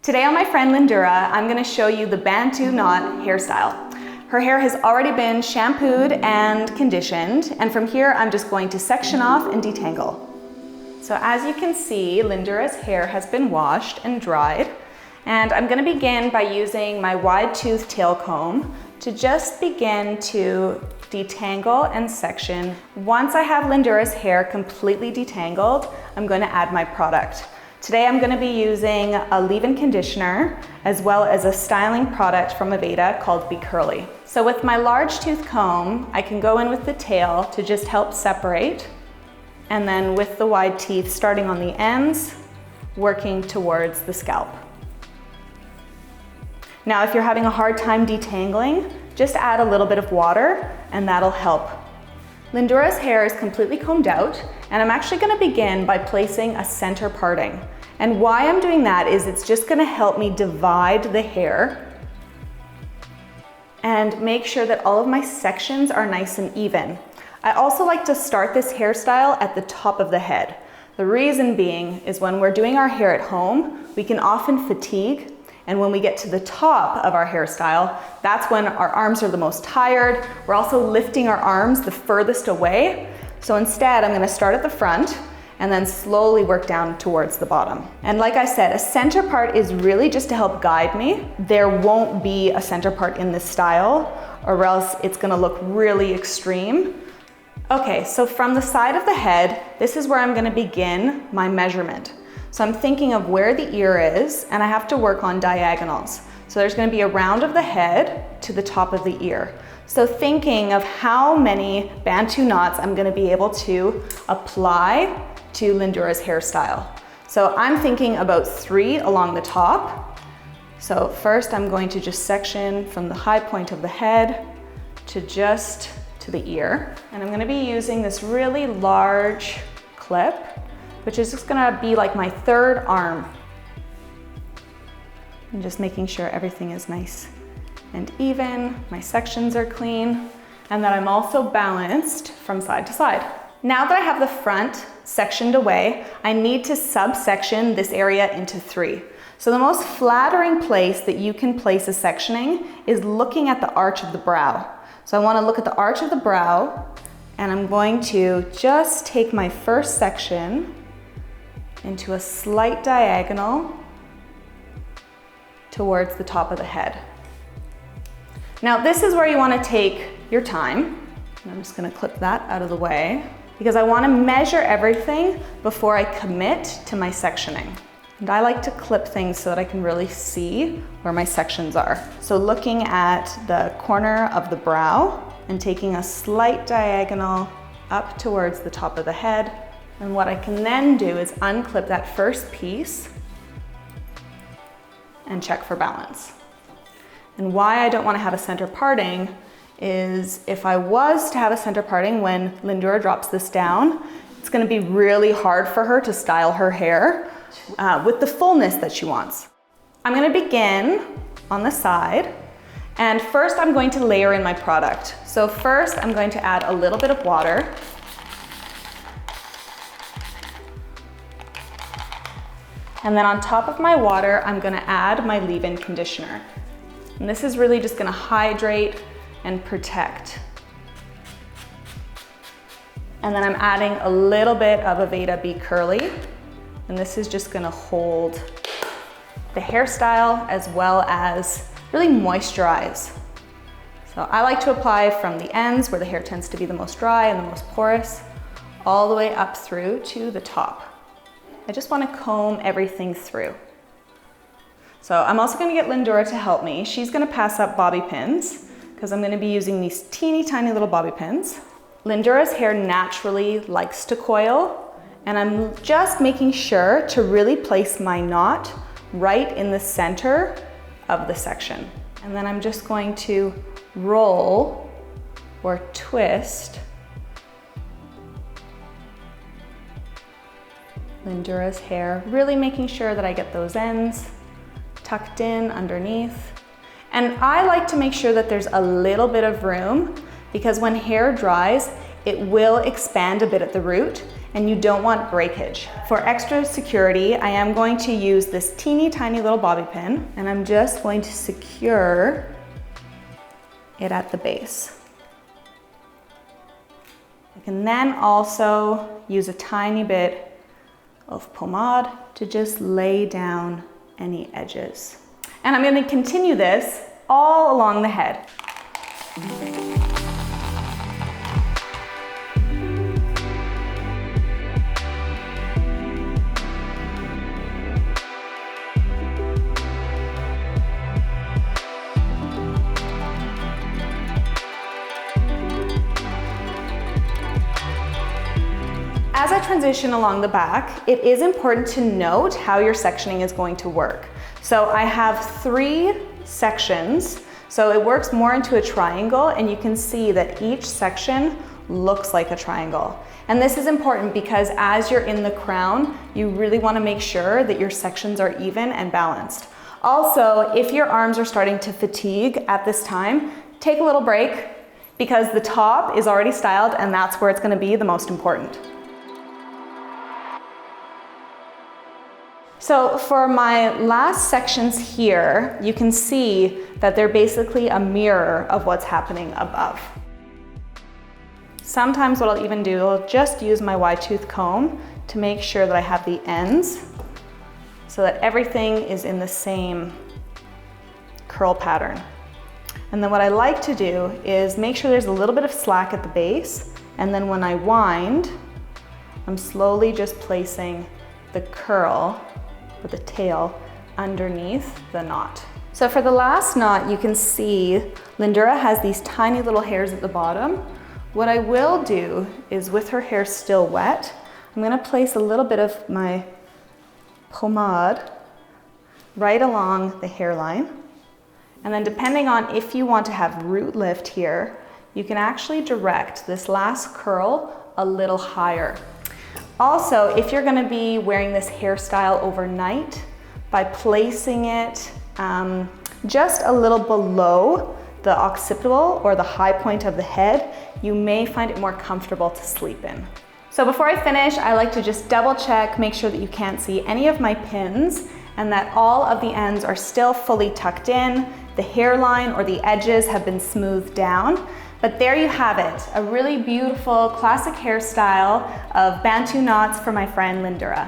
Today on my friend Lindura, I'm going to show you the Bantu knot hairstyle. Her hair has already been shampooed and conditioned, and from here I'm just going to section off and detangle. So as you can see, Lindura's hair has been washed and dried, and I'm going to begin by using my wide tooth tail comb to just begin to detangle and section. Once I have Lindura's hair completely detangled, I'm going to add my product. Today I'm going to be using a leave-in conditioner as well as a styling product from Aveda called Be Curly. So with my large tooth comb, I can go in with the tail to just help separate, and then with the wide teeth starting on the ends, working towards the scalp. Now if you're having a hard time detangling, just add a little bit of water and that'll help. Lindura's hair is completely combed out, and I'm actually going to begin by placing a center parting. And why I'm doing that is it's just going to help me divide the hair and make sure that all of my sections are nice and even. I also like to start this hairstyle at the top of the head. The reason being is when we're doing our hair at home, we can often fatigue. And when we get to the top of our hairstyle, that's when our arms are the most tired. We're also lifting our arms the furthest away. So instead, I'm gonna start at the front and then slowly work down towards the bottom. And like I said, a center part is really just to help guide me. There won't be a center part in this style, or else it's gonna look really extreme. Okay, so from the side of the head, this is where I'm gonna begin my measurement. So I'm thinking of where the ear is, and I have to work on diagonals. So there's going to be a round of the head to the top of the ear. So thinking of how many Bantu knots I'm going to be able to apply to Lindura's hairstyle. So I'm thinking about 3 along the top. So first I'm going to just section from the high point of the head to just to the ear. And I'm going to be using this really large clip, which is just gonna be like my third arm. And just making sure everything is nice and even, my sections are clean, and that I'm also balanced from side to side. Now that I have the front sectioned away, I need to subsection this area into 3. So the most flattering place that you can place a sectioning is looking at the arch of the brow. So I wanna look at the arch of the brow, and I'm going to just take my first section into a slight diagonal towards the top of the head. Now this is where you want to take your time. I'm just going to clip that out of the way because I want to measure everything before I commit to my sectioning. And I like to clip things so that I can really see where my sections are. So looking at the corner of the brow and taking a slight diagonal up towards the top of the head. And what I can then do is unclip that first piece and check for balance. And why I don't want to have a center parting is if I was to have a center parting when Lindura drops this down, it's going to be really hard for her to style her hair with the fullness that she wants. I'm going to begin on the side, and first I'm going to layer in my product. So first I'm going to add a little bit of water. And then on top of my water, I'm gonna add my leave-in conditioner. And this is really just gonna hydrate and protect. And then I'm adding a little bit of Aveda Be Curly. And this is just gonna hold the hairstyle as well as really moisturize. So I like to apply from the ends where the hair tends to be the most dry and the most porous, all the way up through to the top. I just want to comb everything through. So I'm also going to get Lindura to help me. She's going to pass up bobby pins because I'm going to be using these teeny tiny little bobby pins. Lindura's hair naturally likes to coil, and I'm just making sure to really place my knot right in the center of the section. And then I'm just going to roll or twist Lindura's hair, really making sure that I get those ends tucked in underneath. And I like to make sure that there's a little bit of room because when hair dries, it will expand a bit at the root and you don't want breakage. For extra security, I am going to use this teeny tiny little bobby pin, and I'm just going to secure it at the base. I can then also use a tiny bit of pomade to just lay down any edges. And I'm going to continue this all along the head. As I transition along the back, it is important to note how your sectioning is going to work. So I have 3 sections, so it works more into a triangle, and you can see that each section looks like a triangle. And this is important because as you're in the crown, you really want to make sure that your sections are even and balanced. Also, if your arms are starting to fatigue at this time, take a little break because the top is already styled and that's where it's going to be the most important. So for my last sections here, you can see that they're basically a mirror of what's happening above. Sometimes what I'll even do, I'll just use my wide tooth comb to make sure that I have the ends so that everything is in the same curl pattern. And then what I like to do is make sure there's a little bit of slack at the base, and then when I wind, I'm slowly just placing the curl with the tail underneath the knot. So for the last knot, you can see Lindura has these tiny little hairs at the bottom. What I will do is, with her hair still wet, I'm gonna place a little bit of my pomade right along the hairline. And then depending on if you want to have root lift here, you can actually direct this last curl a little higher. Also, if you're gonna be wearing this hairstyle overnight, by placing it just a little below the occipital or the high point of the head, you may find it more comfortable to sleep in. So before I finish, I like to just double check, make sure that you can't see any of my pins and that all of the ends are still fully tucked in, the hairline or the edges have been smoothed down. But there you have it, a really beautiful classic hairstyle of Bantu knots for my friend Lindura.